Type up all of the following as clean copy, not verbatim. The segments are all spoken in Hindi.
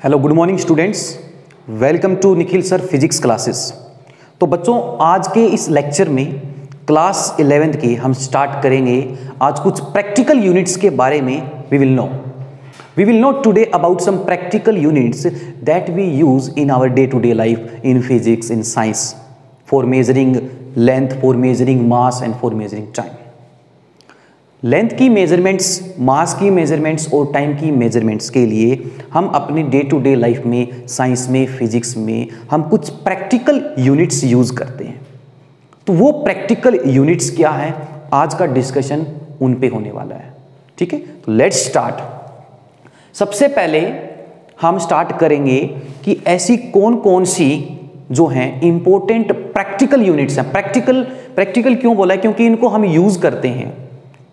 Hello good morning students, welcome to Nikhil sir physics classes. तो बच्चों, आज के इस लेक्चर में क्लास 11th की हम स्टार्ट करेंगे आज कुछ प्रैक्टिकल यूनिट्स के बारे में। We will know today about some practical units that we use in our day to day life in physics, in science, for measuring length, for measuring mass and for measuring time. Length की मेजरमेंट्स, मास की मेजरमेंट्स और टाइम की मेजरमेंट्स के लिए हम अपने डे टू डे लाइफ में, साइंस में, फिजिक्स में हम कुछ प्रैक्टिकल यूनिट्स यूज करते हैं। तो वो प्रैक्टिकल यूनिट्स क्या है, आज का डिस्कशन उन पे होने वाला है। ठीक है, तो लेट्स स्टार्ट। सबसे पहले हम स्टार्ट करेंगे कि ऐसी कौन कौन सी जो हैं इंपॉर्टेंट प्रैक्टिकल यूनिट्स हैं। प्रैक्टिकल क्यों बोला है? क्योंकि इनको हम यूज करते हैं।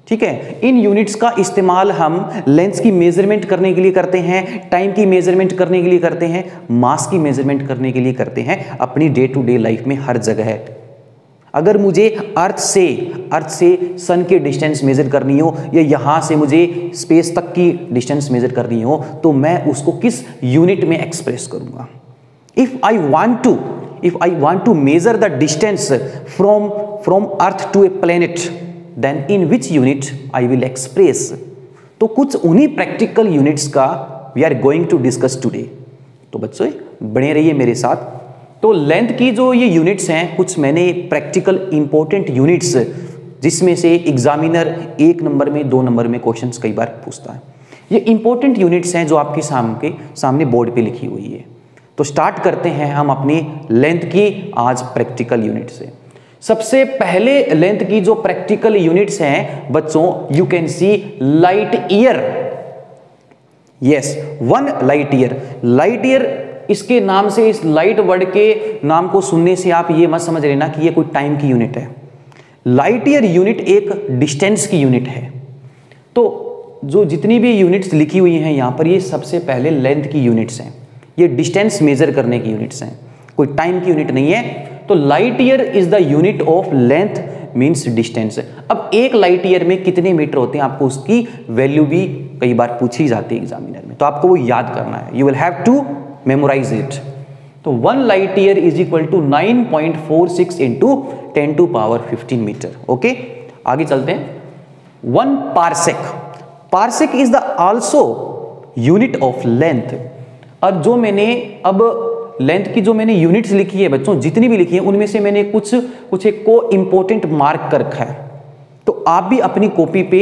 ठीक है, इन यूनिट्स का इस्तेमाल हम लेंथ की मेजरमेंट करने के लिए करते हैं, टाइम की मेजरमेंट करने के लिए करते हैं, मास की मेजरमेंट करने के लिए करते हैं अपनी डे टू डे लाइफ में हर जगह। अगर मुझे अर्थ से सन की डिस्टेंस मेजर करनी हो या यहाँ से मुझे स्पेस तक की डिस्टेंस मेजर करनी हो तो मैं उसको किस यूनिट में एक्सप्रेस करूँगा। If I want to measure the distance from earth to a planet, then in which unit I will express। तो कुछ उन्हीं प्रैक्टिकल यूनिट्स का we are going to discuss today। तो बच्चों बने रहिए मेरे साथ। तो लेंथ की जो ये यूनिट्स हैं, कुछ मैंने प्रैक्टिकल इंपॉर्टेंट यूनिट्स जिसमें से एग्जामिनर 1 नंबर में, 2 नंबर में क्वेश्चंस कई बार पूछता है। ये इंपॉर्टेंट यूनिट्स हैं जो आपके सामने बोर्ड पे लिखी हुई है। तो स्टार्ट करते हैं हम अपनी लेंथ की आज प्रैक्टिकल यूनिट से। सबसे पहले लेंथ की जो प्रैक्टिकल यूनिट्स हैं बच्चों, you can C light year. Yes, 1 light year. Light year, इसके नाम से, इस लाइट वर्ड के नाम को सुनने से आप ये मत समझ लेना कि ये कोई टाइम की यूनिट है। लाइट ईयर यूनिट एक डिस्टेंस की यूनिट है। तो जो जितनी भी यूनिट्स लिखी हुई हैं यहां पर, ये सबसे पहले लेंथ की यूनिट्स हैं। ये डिस्टेंस मेजर करने की यूनिट्स हैं, कोई टाइम की यूनिट नहीं है। तो light year is the unit of length, means distance. अब एक लाइट ईयर में कितने मीटर होते हैं, आपको उसकी वैल्यू भी कई बार पूछी जाती है एग्जामिनर में, तो आपको वो याद करना है। You will have to memorize it. तो 1 light year is equal to 9.46 into 10 to power 15 metre. Okay, आगे चलते हैं। 1 parsec is the also unit of length. और जो मैंने अब लेंथ की जो मैंने यूनिट्स लिखी है बच्चों, जितनी भी लिखी है उनमें से मैंने कुछ एक को इंपॉर्टेंट मार्क कर रखा है। तो आप भी अपनी कॉपी पे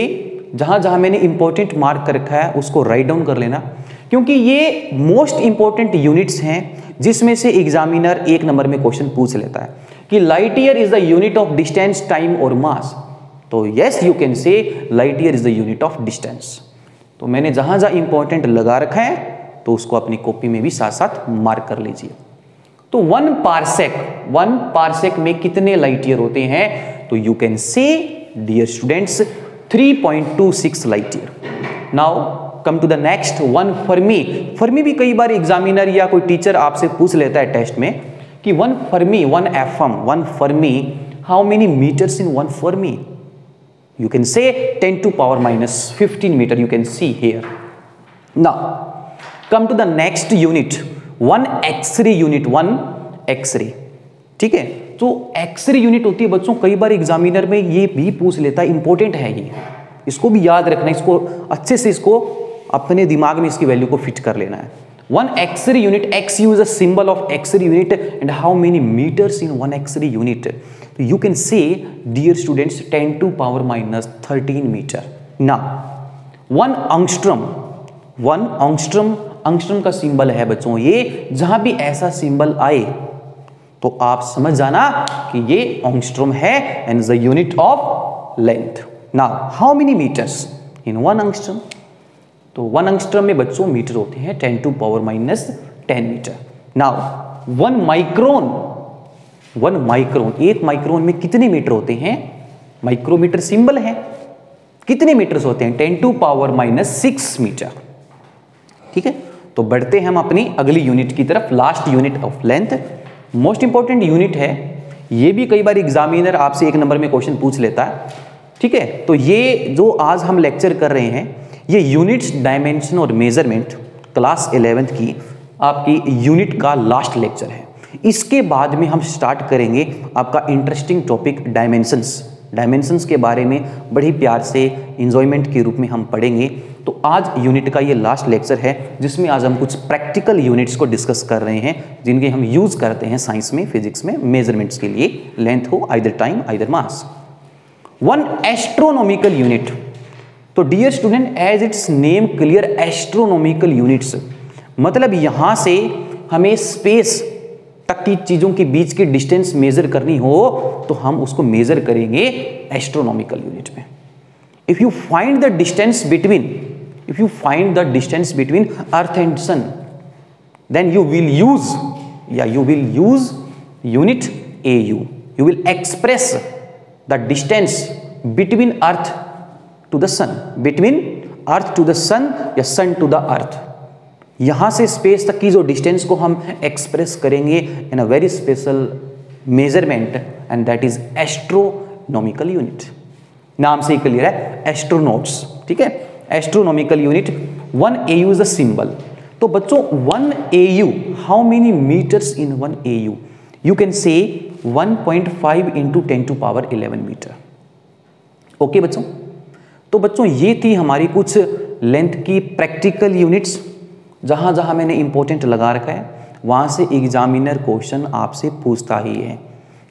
जहां जहां मैंने इंपॉर्टेंट मार्क कर रखा है उसको राइट डाउन कर लेना, क्योंकि ये मोस्ट इंपॉर्टेंट यूनिट्स हैं जिसमें से एग्जामिनर 1 नंबर में क्वेश्चन पूछ लेता है कि light year is the unit of distance, time और मास। तो यस, यू कैन से light year is the unit of distance. तो मैंने जहां जहां इंपॉर्टेंट लगा रखा है तो उसको अपनी कॉपी में भी साथ साथ मार्क कर लीजिए। तो 1 पार्सेक में कितने लाइट ईयर होते हैं? तो you can say dear students 3.26 light year. Now come to the next, 1 fermi भी कई बार एग्जामिनर या कोई टीचर आपसे पूछ लेता है टेस्ट में कि 1 fermi, how many metres in 1 fermi? You can say 10 to power minus 15 metre. You can see here. Now come to the next unit, 1 x ray unit. 1 X-ray, ठीक है। तो एक्सरे यूनिट होती है बच्चों, कई बार एग्जामिनर में ये भी पूछ लेता है, इंपॉर्टेंट है ये, इसको भी याद रखना, इसको अच्छे से इसको अपने दिमाग में इसकी वैल्यू को फिट कर लेना है। 1 x ray unit, X U is a symbol of x-ray unit and how many metres in 1 x ray unit? तो you can say dear students 10 to power minus 13 metre. Now 1 angstrom का सिंबल है बच्चों ये। जहां भी ऐसा सिंबल आए तो आप समझ जाना कि ये एंगस्ट्रॉम है and the unit of length. Now how many metres in 1 angstrom? तो 1 एंगस्ट्रॉम में बच्चों मीटर होते हैं 10 to power minus 10 metre. Now 1 micron, 1 micron में कितने मीटर होते हैं? माइक्रोमीटर सिंबल है, कितने मीटर्स होते हैं? 10 टू पावर माइनस 6 मीटर। ठीक है, तो बढ़ते हैं हम अपनी अगली यूनिट की तरफ, last unit of length. Most important unit है, ये भी कई बार एग्जामिनर आपसे 1 नंबर में क्वेश्चन पूछ लेता है। ठीक है, तो ये जो आज हम लेक्चर कर रहे हैं ये यूनिट्स, डायमेंशन और मेजरमेंट क्लास 11th की आपकी यूनिट का लास्ट लेक्चर है। इसके बाद में हम स्टार्ट करेंगे आपका इंटरेस्टिंग टॉपिक डायमेंशंस के बारे में बड़ी प्यार से एंजॉयमेंट के रूप में हम पढ़ेंगे। तो आज यूनिट का ये लास्ट लेक्चर है जिसमें आज हम कुछ प्रैक्टिकल यूनिट्स को डिस्कस कर रहे हैं जिनके हम यूज़ करते हैं साइंस में, फिजिक्स में मेजरमेंट्स के लिए, लेंथ हो, either time either mass. One astronomical unit. तो dear student, as its name clear, astronomical units मतलब यहां से हमें स्पेस तक की चीजों के बीच की डिस्टेंस मेजर करनी हो तो हम उसको मेजर करेंगे एस्ट्रोनॉमिकल यूनिट में। If you find the distance between earth and sun, then you will use unit AU। You will express the distance between earth to the sun, या सन टू द अर्थ। यहां से स्पेस तक की जो डिस्टेंस को हम एक्सप्रेस करेंगे in a very special measurement and that is astronomical unit. नाम से ही क्लियर है, एस्ट्रोनॉट्स, ठीक है। Astronomical unit 1 AU is the symbol. तो बच्चों 1 AU, how many metres in 1 AU? You can say 1.5 × 10⁻11 metre. Okay बच्चों, तो बच्चों ये थी हमारी कुछ लेंथ की प्रैक्टिकल यूनिट्स। जहां जहां मैंने इंपॉर्टेंट लगा रखा है वहां से एग्जामिनर क्वेश्चन आपसे पूछता ही है।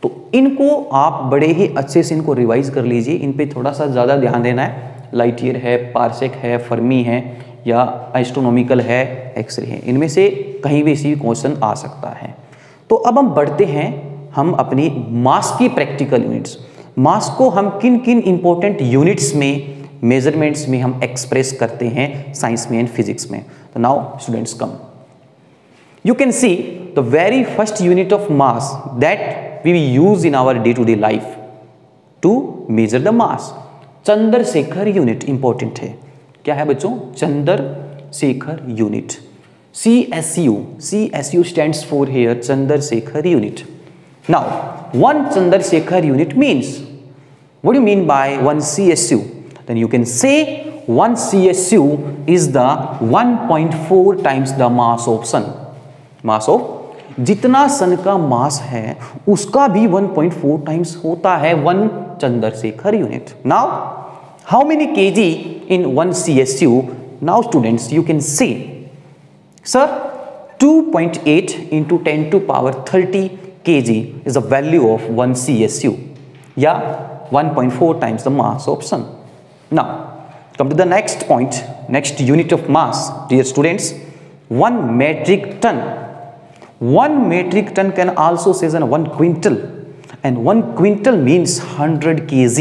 तो इनको आप बड़े ही अच्छे से इनको रिवाइज कर लीजिए, इन पे थोड़ा सा ज़्यादा ध्यान देना है। लाइट ईयर है, पार्सेक है, फर्मी है, या एस्ट्रोनॉमिकल है, एक्सरे है, इनमें से कहीं भी इसी क्वेश्चन आ सकता है। तो अब हम बढ़ते हैं हम अपनी मास की प्रैक्टिकल यूनिट्स। मास को हम किन किन इंपॉर्टेंट यूनिट्स में, मेजरमेंट्स में हम एक्सप्रेस करते हैं साइंस में एंड फिजिक्स में। तो now students come, you can see the very first unit of mass that we use in our day to day life to measure the mass. Chandrasekhar unit important है। क्या है बच्चों? Chandrasekhar unit, CSU stands for here Chandrasekhar unit. Now, one Chandrasekhar unit means, what do you mean by one CSU? Then you can say one CSU is the 1.4 times the mass of sun. Mass of, जितना सन का मास है उसका भी 1.4 टाइम्स होता है one Chandrashekhar unit. Now, how many kg in one CSU? Now students, you can say, sir, 2.8 × 10⁻30 kg is the value of one CSU, yeah, 1.4 times the mass of sun. Now come to the next point, next unit of mass, dear students, 1 metric ton. 1 metric ton can also say as 1 quintal, and 1 quintal means 100 kg.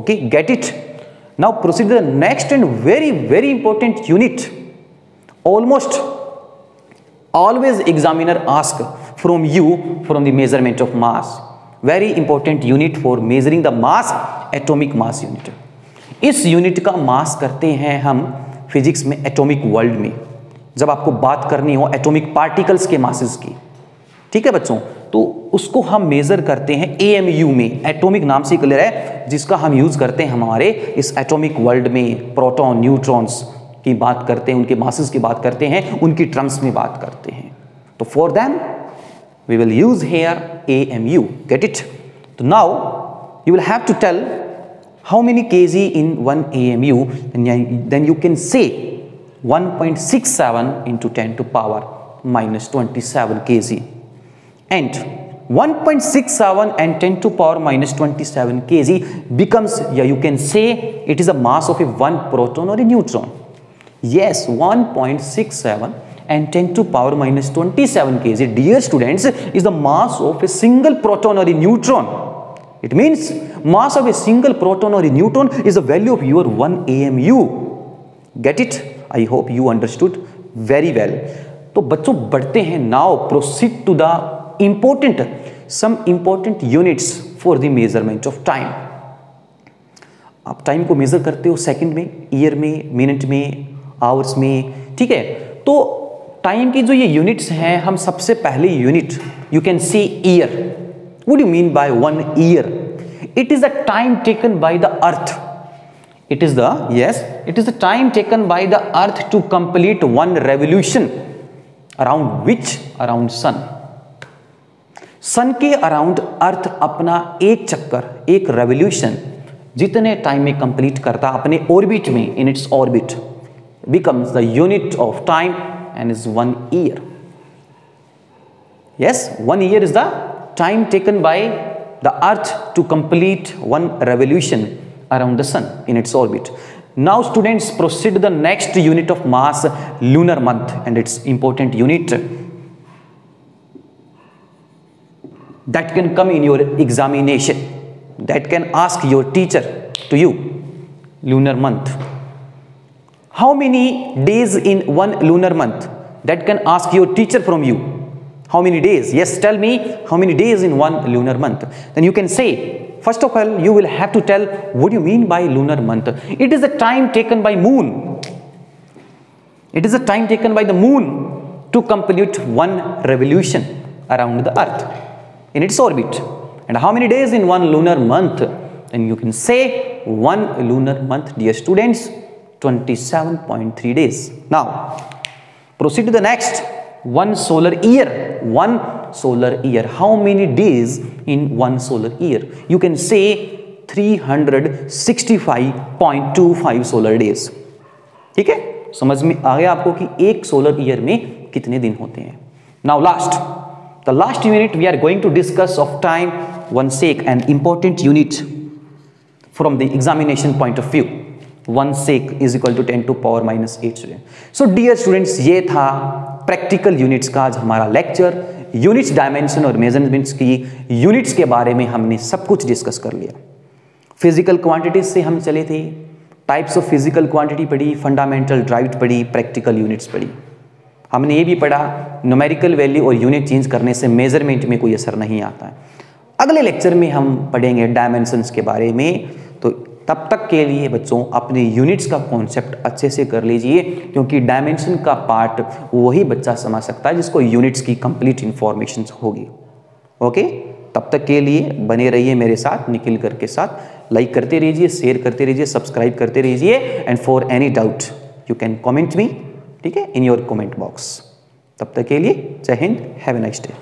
Okay, get it? Now proceed to the next and very important unit. Almost always examiner ask from you from the measurement of mass. Very important unit for measuring the mass, atomic mass unit. इस यूनिट का मास करते हैं हम फिजिक्स में एटॉमिक वर्ल्ड में, जब आपको बात करनी हो एटॉमिक पार्टिकल्स के मासेस की, ठीक है बच्चों, तो उसको हम मेजर करते हैं AMU में। एटॉमिक नाम से क्लियर है, जिसका हम यूज करते हैं हमारे इस एटॉमिक वर्ल्ड में। प्रोटॉन, न्यूट्रॉन्स की बात करते हैं, उनके मासेस की बात करते हैं, उनकी टर्म्स में बात करते हैं। तो for them we will use here AMU, get it? तो now you will have to tell how many kg in 1 AMU, and then you can say 1.67 × 10⁻⁻27 kg, and 1.67 and 10⁻⁻27 kg becomes, yeah, you can say it is a mass of a 1 proton or a neutron. Yes, 1.67 and 10⁻⁻27 kg, dear students, is the mass of a single proton or a neutron. It means mass of a single proton or a neutron is the value of your 1 AMU. Get it? I hope you understood very well. तो बच्चों बढ़ते हैं, now proceed to the some important units for the measurement of time. आप टाइम को मेजर करते हो सेकंड में, ईयर में, मिनट में, आवर्स में, ठीक है। तो टाइम की जो ये यूनिट्स हैं, हम सबसे पहले unit you can C year. What do you mean by 1 year? It is the time taken by the earth. It is the time taken by the earth to complete 1 revolution. Around which, around sun. Sun के अराउंड अर्थ अपना एक चक्कर, एक रेवोल्यूशन जितने टाइम में कंप्लीट करता अपने ऑर्बिट में, in its orbit, becomes the unit of time and is 1 year. Yes, 1 year is the time taken by the earth to complete one revolution around the sun in its orbit. Now students, proceed to the next unit of mass, lunar month, and its important unit that can come in your examination, that can ask your teacher to you. Lunar month. How many days in one lunar month? That can ask your teacher from you. How many days? Yes, tell me how many days in one lunar month. Then you can say, first of all, you will have to tell what do you mean by lunar month. It is the time taken by moon. It is the time taken by the moon to complete one revolution around the earth in its orbit. And how many days in one lunar month? Then you can say one lunar month, dear students, 27.3 days. Now proceed to the next, one solar year. One solar year, how many days in one solar year? You can say 365.25 solar days. ठीक है, समझ में आ गया आपको कि एक सोलर ईयर में कितने दिन होते हैं. Now last, the last unit we are going to discuss of time, one sec, an important unit from the examination point of view. 1 sec is equal to 10 to power minus 8 student. So dear students, ये था प्रैक्टिकल यूनिट्स का आज हमारा लेक्चर. यूनिट्स, डायमेंशन और मेजरमेंट्स की यूनिट्स के बारे में हमने सब कुछ डिस्कस कर लिया. फिजिकल क्वांटिटीज से हम चले थे, टाइप्स ऑफ फिजिकल क्वांटिटी पढ़ी, फंडामेंटल ड्राइव पढ़ी, प्रैक्टिकल यूनिट्स पढ़ी. हमने ये भी पढ़ा न्यूमेरिकल वैल्यू और यूनिट चेंज करने से मेजरमेंट में कोई असर नहीं आता है. अगले लेक्चर में हम पढ़ेंगे डायमेंशंस के बारे में. तो तब तक के लिए बच्चों अपने यूनिट्स का कॉन्सेप्ट अच्छे से कर लीजिए, क्योंकि डायमेंशन का पार्ट वही बच्चा समझ सकता है जिसको यूनिट्स की कंप्लीट इंफॉर्मेशन होगी. ओके, तब तक के लिए बने रहिए मेरे साथ, निखिल कर के साथ. लाइक करते रहिए, शेयर करते रहिए, सब्सक्राइब करते रहिए. And for any doubt you can comment me, ठीक है, इन योर कमेंट बॉक्स. तब तक के लिए जय Hind, have a nice day.